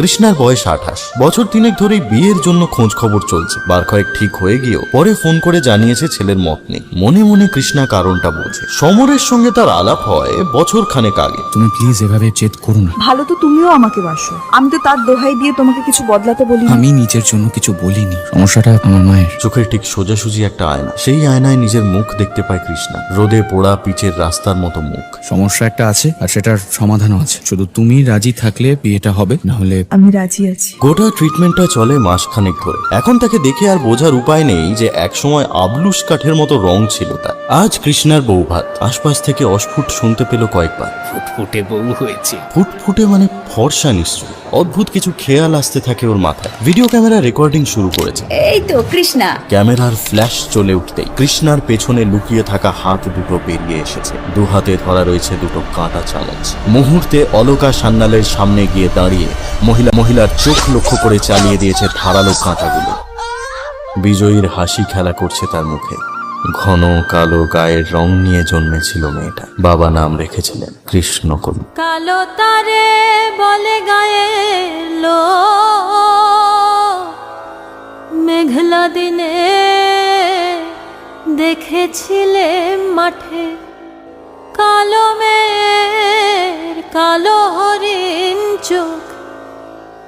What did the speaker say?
কৃষ্ণার বয়স 28। বছর 3 ধরেই বিয়ের জন্য খোঁজ খবর চলছে। বার কয়েক ঠিক হয়ে গিয়েও পরে ফোন করে জানিয়েছে ছেলের মত নেই। মনে মনে কৃষ্ণা কারণটা বোঝে। সমরের সঙ্গে তার আলাপ হয় বছর খানেক আগে। তুমি প্লিজ এভাবে জেদ করো না। ভালো তো তুমিও আমাকে বাসো, আমি তো তার দোহাই দিয়ে তোমাকে কিছু বদলাতে বলি। আমি নিজের জন্য কিছু বলিনি, সমস্যাটা আমার মায়ের। চোখের ঠিক সোজাসুজি একটা আয়না, সেই আয়নায় নিজের মুখ দেখতে পায় কৃষ্ণা। রোদে পোড়া পিচের রাস্তার মতো মুখ। সমস্যা একটা আছে আর সেটার সমাধানও আছে, শুধু তুমি রাজি থাকলে বিয়েটা হবে, না হলে। আমি রাজি আছি। গোটা ট্রিটমেন্টটা চলে মাসখানেক ধরে। এখন তাকে দেখে আর বোঝার উপায় নেই যে একসময় আবলুস কাঠের মতো রং ছিল তার। আজ কৃষ্ণার বৌভাত। আশপাশ থেকে অস্ফুট শুনতে পেল কয়েকবার, ফুটফুটে বউ হয়েছে। ফুটফুটে মানে ফর্সা নিশ্চয়। অদ্ভুত কিছু খেয়াল আসতে থাকে ওর মাথায়। ভিডিও ক্যামেরা রেকর্ডিং শুরু করেছে। এই তো কৃষ্ণা। ক্যামেরার ফ্ল্যাশ চলে উঠতেই কৃষ্ণার পেছনে লুকিয়ে থাকা হাত দুটো বেরিয়ে এসেছে। দু হাতে ধরা রয়েছে দুটো কাঁটা চালাচ। মুহূর্তে অলকা সান্যালের সামনে গিয়ে দাঁড়িয়ে মহিলার চোখ লক্ষ্য করে চালিয়ে দিয়েছে ধারালো কাঁটাগুলো। বিজয়ীর হাসি খেলা করছে তার মুখে। ঘন কালো গায়ের রং নিয়ে জন্মেছিল মেয়েটা। বাবা নাম রেখেছিলেন কৃষ্ণকলি। কালো তারে বলে গায়ে লো, মেঘলা দিনে দেখেছিলে মাঠে, কালো মেয়ের কালো হরিণ চোখ